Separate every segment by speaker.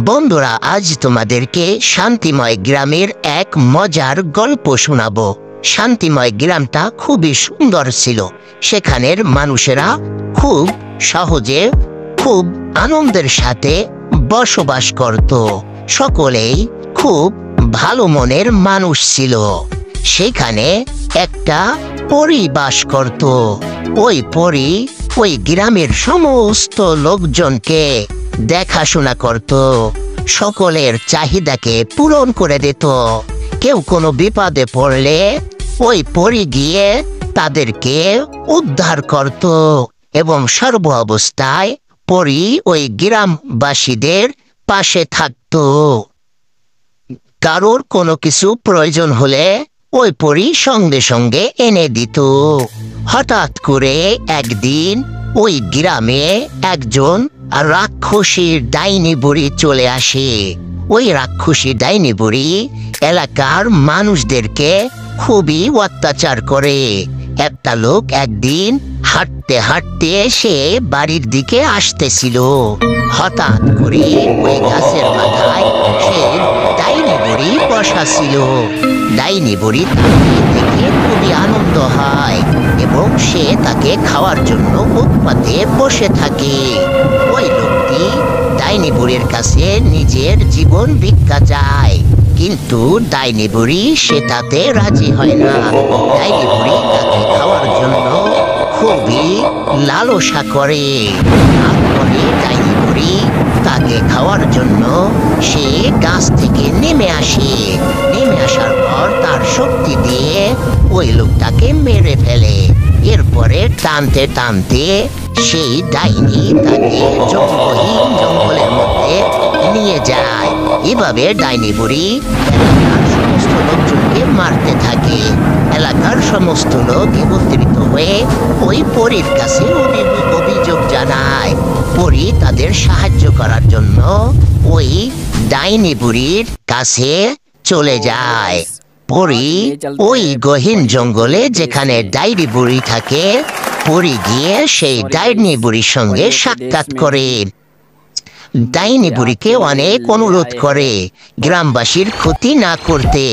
Speaker 1: বন্ধুরা, আজ তোমাদেরকে শান্তিময় গ্রামের এক মজার গল্প শোনাবো। শান্তিময় গ্রামটা খুবই সুন্দর ছিল। সেখানের মানুষেরা খুব সহজে, খুব আনন্দের সাথে বসবাস করত। সকলেই খুব ভালো মনের মানুষ ছিল। সেখানে একটা পরী বাস করত। ওই পরী ওই গ্রামের সমস্ত লোকজনকে দেখাশোনা করত, সকলের চাহিদাকে পূরণ করে দিত। কেউ কোনো বিপদে পড়লে ওই পরী গিয়ে তাদেরকে উদ্ধার করত এবং সর্ব অবস্থায় পরী ওই গ্রামবাসীদের পাশে থাকত। কারোর কোনো কিছু প্রয়োজন হলে ওই পরী সঙ্গে সঙ্গে এনে দিত। হঠাৎ করে একদিন ওই গ্রামে একজন রাক্ষসীর ডাইনি বুড়ি চলে আসে। ওই রাক্ষসী ডাইনি বুড়ি এলাকার মানুষদেরকে খুবই অত্যাচার করে। একটা লোক একদিন হাঁটতে হাঁটতে সে বাড়ির দিকে আসতেছিল। হঠাৎ করে ওই গাছের মাথায় সে ডাইনি বুড়ি বসা ছিল। ডাইনি বুড়ি তাকে দেখে খুবই আনন্দ হয় এবং সে তাকে খাওয়ার জন্য ফুটপাতে বসে থাকে। ওই লোকটি ডাইনি বুড়ির কাছে নিজের জীবন ভিক্ষা চায়, কিন্তু ডাইনি বুড়ি সেটাতে রাজি হয় না। ডাইনি বুড়ি তাকে খাওয়ার জন্য খুবই লালসা করে। তারপরে ডাইনি বুড়ি তাকে খাওয়ার জন্য সে গাছ থেকে নেমে আসে। নেমে আসার পর তার শক্তি দিয়ে ওই লোকটাকে মেরে ফেলে। এরপরে টানতে টানতে সেই ডাইনি তাকে জঙ্গলহীন জঙ্গলের মধ্যে নিয়ে যায়। এভাবে ডাইনি বুড়ি এলাকার সমস্ত লোকজনকে মারতে থাকে। এলাকার সমস্ত লোক একত্রিত হয়ে ওই পরীর কাছে অভিযোগ জানায়। পরী তাদের সাহায্য করার জন্য ওই ডাইনি বুড়ির কাছে চলে যায়। পরী ওই গহীন জঙ্গলে যেখানে ডাইনি বুড়ি থাকে, পরী গিয়ে সেই ডাইনি বুড়ির সঙ্গে সাক্ষাৎ করে। ডাইনি বুড়িকে অনেক অনুরোধ করে গ্রামবাসীর ক্ষতি না করতে,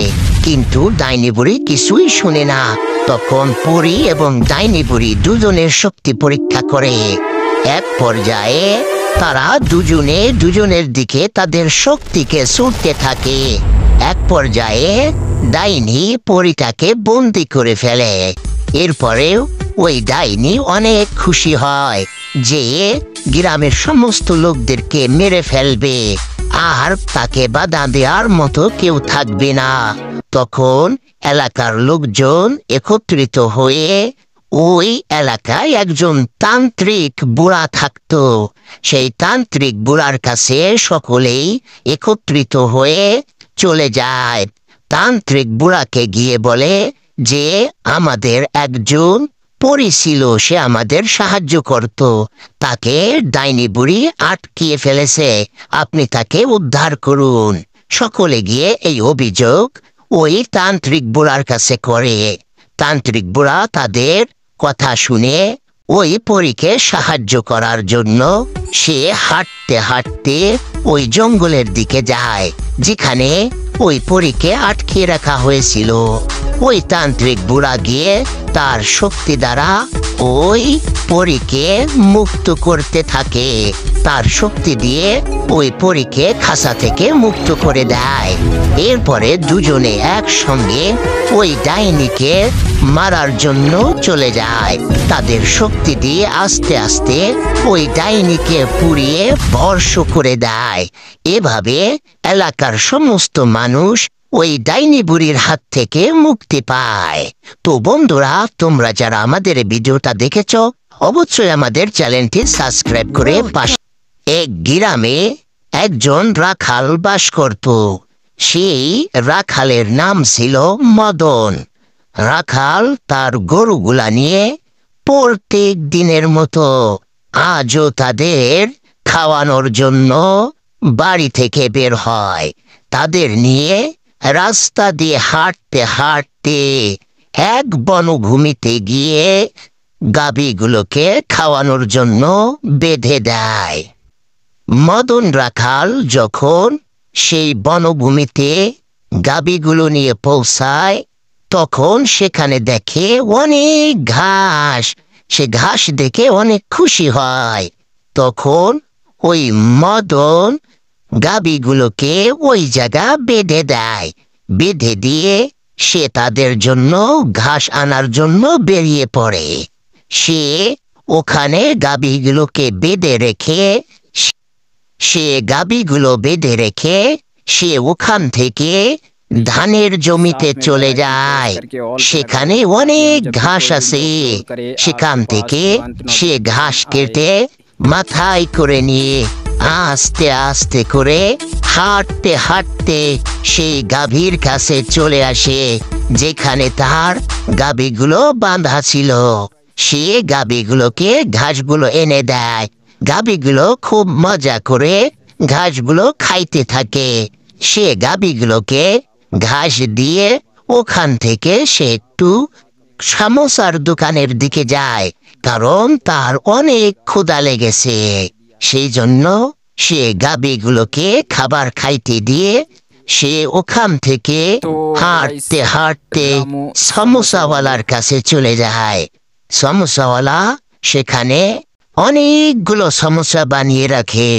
Speaker 1: কিন্তু ডাইনি বুড়ি কিছুই শুনে না। তখন পরী এবং ডাইনি বুড়ি দুজনের শক্তি পরীক্ষা করে। এক পর্যায়ে তারা দুজনে দুজনের দিকে তাদের শক্তিকে ছুটতে থাকে। এক পর্যায়ে ডাইনি পরীটাকে বন্দি করে ফেলে। এরপরে ওই ডাইনি অনেক খুশি হয় যে গ্রামের সমস্ত লোকদেরকে মেরে ফেলবে, আর তাকে বাধা দেওয়ার মতো কেউ থাকবে না। তখন এলাকার লোকজন একত্রিত হয়ে ওই এলাকায় একজন তান্ত্রিক বুড়া থাকতো। সেই তান্ত্রিক বুড়ার কাছে সকলেই একত্রিত হয়ে চলে যায়। তান্ত্রিক বুড়াকে গিয়ে বলে যে আমাদের একজন পরী ছিল, সে আমাদের সাহায্য করত, তাকে ডাইনি বুড়ি আটকিয়ে ফেলেছে, আপনি তাকে উদ্ধার করুন। সকলে গিয়ে এই অভিযোগ ওই তান্ত্রিক বুড়ার কাছে করে। তান্ত্রিক বুড়া তাদের কথা শুনে ওই পরীকে সাহায্য করার জন্য সে হাঁটতে হাঁটতে ওই জঙ্গলের দিকে যায় যেখানে ওই পরীকে আটকে রাখা হয়েছিল। ওই তান্ত্রিক বুড়া গিয়ে তার শক্তি দ্বারা ওই পরীকে মুক্ত করতে থাকে। তার শক্তি দিয়ে ওই পরীকে খাঁচা থেকে মুক্ত করে দেয়। এরপরে দুজনে একসঙ্গে ওই ডাইনিকে মারার জন্য চলে যায়। তাদের শক্তি দিয়ে আস্তে আস্তে ওই ডাইনিকে পুড়িয়ে ভস্ম করে দেয়। এভাবে এলাকার সমস্ত মানুষ ওই ডাইনি বুড়ির হাত থেকে মুক্তি পায়। তো বন্ধুরা, তোমরা যারা আমাদের ভিডিওটা দেখেছ অবশ্যই আমাদের চ্যানেলটি সাবস্ক্রাইব করে পাশে। এক গ্রামে একজন রাখাল বাস করত। সেই রাখালের নাম ছিল মদন। রাখাল তার গরুগুলা নিয়ে প্রত্যেক দিনের মতো আজও তাদের খাওয়ানোর জন্য বাড়ি থেকে বের হয়। তাদের নিয়ে রাস্তা দিয়ে হাঁটতে হাঁটতে এক বনভূমিতে গিয়ে গাভীগুলোকে খাওয়ানোর জন্য বেঁধে দেয়। মদন রাখাল যখন সেই বনভূমিতে গাভীগুলো নিয়ে পৌঁছায়, তখন সেখানে দেখে অনেক ঘাস। সে ঘাস দেখে অনেক খুশি হয়। তখন ওই মদন গাভীগুলোকে ওই জায়গা বেঁধে দেয়। বেঁধে দিয়ে সে তাদের জন্য ঘাস আনার জন্য বেরিয়ে পড়ে। সে ওখানে গাভীগুলোকে বেঁধে রেখে সে ওখান থেকে ধানের জমিতে চলে যায়। সেখানে অনেক ঘাস আছে। সেখান থেকে সে ঘাস কেটে মাথায় করে নিয়ে আস্তে আস্তে করে হাঁটতে হাঁটতে সেই গাভীর কাছে চলে আসে, যেখানে তার গাভীগুলো বাঁধা ছিল। সে গাভীগুলোকে ঘাসগুলো এনে দেয়। গাভীগুলো খুব মজা করে ঘাসগুলো খাইতে থাকে। সে গাভীগুলোকে ঘাস দিয়ে ওখান থেকে সে একটু সমোসার দোকানের দিকে যায়, কারণ তার অনেক ক্ষুধা লেগেছে। সেই জন্য সে গাভীগুলোকে খাবার খাইতে দিয়ে সে ওখান থেকে হাঁটতে হাঁটতে সমোসাওয়ালার কাছে চলে যায়। সমোসাওয়ালা সেখানে অনেকগুলো সমোসা বানিয়ে রাখে।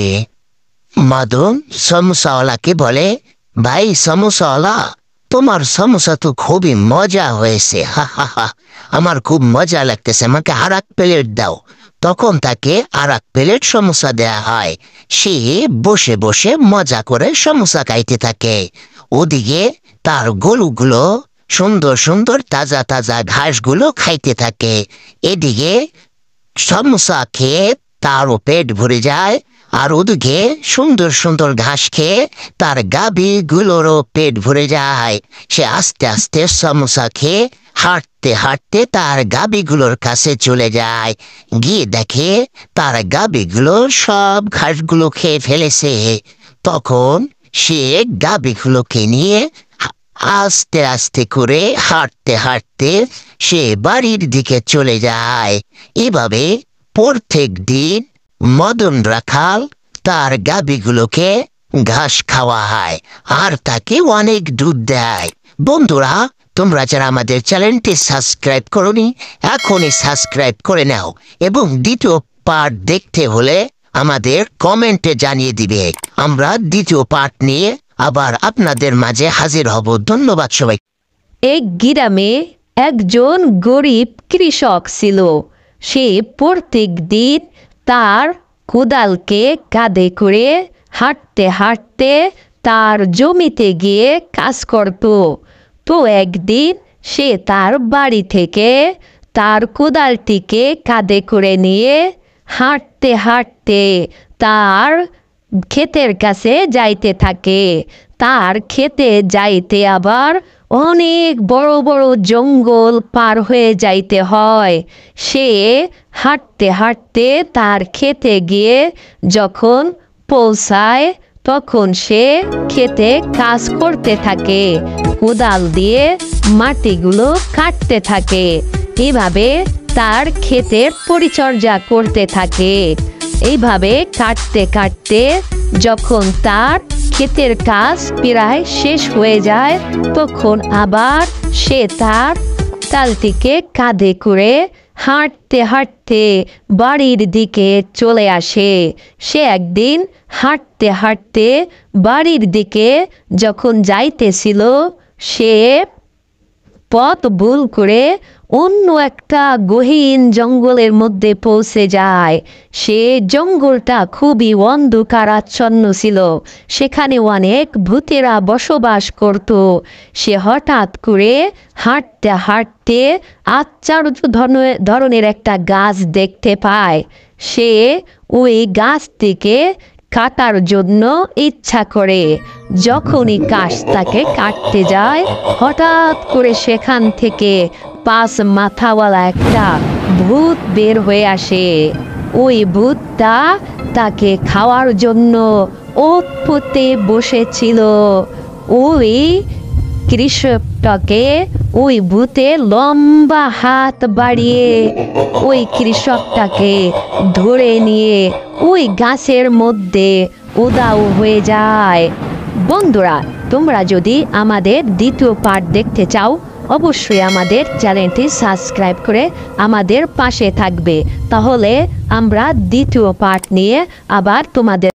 Speaker 1: মদন সমোসাওয়ালাকে বলে, ভাই সমোসাওয়ালা, তোমার সমোসা তো খুবই মজা হয়েছে, হা হা হা, আমার খুব মজা লাগতেছে, আমাকে আর এক প্লেট দাও। তখন তাকে আর এক প্লেট সমোসা দেয়া হয়। সে বসে বসে মজা করে সমোসা খাইতে থাকে। ওদিকে তার গরুগুলো সুন্দর সুন্দর তাজা তাজা ঘাসগুলো খাইতে থাকে। এদিকে সমোসা খেয়ে তারও পেট ভরে যায়, আর ওদিকে সুন্দর সুন্দর ঘাস খেয়ে তার গাভীগুলোরও পেট ভরে যায়। সে আস্তে আস্তে সমোসা খেয়ে হাঁটতে হাঁটতে তার গাভীগুলোর কাছে চলে যায়। গিয়ে দেখে তার গাভীগুলো সব ঘাসগুলো খেয়ে ফেলেছে। তখন সে গাভীগুলোকে নিয়ে আস্তে আস্তে করে হাঁটতে হাঁটতে সে বাড়ির দিকে চলে যায়। এভাবে প্রত্যেক দিন মদন রাখাল তার গাভীগুলোকে ঘাস খাওয়ায় আর তাকে অনেক দুধ দেয়। বন্ধুরা, তোমরা যারা আমাদের চ্যানেলটি সাবস্ক্রাইব করোনি, এখনই সাবস্ক্রাইব করে নাও এবং দ্বিতীয় পার্ট দেখতে হলে আমাদের কমেন্টে জানিয়ে দিবে। আমরা দ্বিতীয় পার্ট নিয়ে আবার আপনাদের মাঝে হাজির হব। ধন্যবাদ সবাই।
Speaker 2: এক গ্রামে একজন গরিব কৃষক ছিল। সে প্রত্যেক দিন তার কোদালকে কাঁধে করে হাঁটতে হাঁটতে তার জমিতে গিয়ে কাজ করত। তো একদিন সে তার বাড়ি থেকে তার কোদালটিকে কাঁধে করে নিয়ে হাঁটতে হাঁটতে তার ক্ষেতের কাছে যাইতে থাকে। তার ক্ষেতে যাইতে আবার অনেক বড় বড় জঙ্গল পার হয়ে যাইতে হয়। সে হাঁটতে হাঁটতে তার ক্ষেতে গিয়ে যখন পৌঁছায়, তখন সে ক্ষেতে কাজ করতে থাকে, কোদাল দিয়ে মাটিগুলো কাটতে থাকে। এভাবে তার ক্ষেতের পরিচর্যা করতে থাকে। এইভাবে কাটতে কাটতে যখন তার ক্ষেতের কাজ প্রায় শেষ হয়ে যায়, তখন আবার সে তার কোদালটিকে কাঁধে করে হাঁটতে হাঁটতে বাড়ির দিকে চলে আসে। সে একদিন হাঁটতে হাঁটতে বাড়ির দিকে যখন যাইতেছিল, সে পথ ভুল করে অন্য একটা গহীন জঙ্গলের মধ্যে পৌঁছে যায়। সে জঙ্গলটা খুবই অন্ধকারাচ্ছন্ন ছিল। সেখানে অনেক ভূতেরা বসবাস করত। সে হঠাৎ করে হাঁটতে হাঁটতে আশ্চর্য ধরনের একটা গাছ দেখতে পায়। সে ওই গাছটিকে কাটার জন্য ইচ্ছা করে। যখনই গাছটাকে কাটতে যায়, হঠাৎ করে সেখান থেকে 5 মাথাওয়ালা একটা ভূত বের হয়ে আসে। ওই ভূতটা তাকে খাওয়ার জন্য ওৎপতে বসেছিল। ওই কৃষকটাকে ওই ভূতে লম্বা হাত বাড়িয়ে ওই কৃষকটাকে ধরে নিয়ে ওই গাছের মধ্যে উধাও হয়ে যায়। বন্ধুরা, তোমরা যদি আমাদের দ্বিতীয় পার্ট দেখতে চাও, অবশ্যই আমাদের চ্যানেলটি সাবস্ক্রাইব করে আমাদের পাশে থাকবে। তাহলে আমরা দ্বিতীয় পার্ট নিয়ে আবার তোমাদের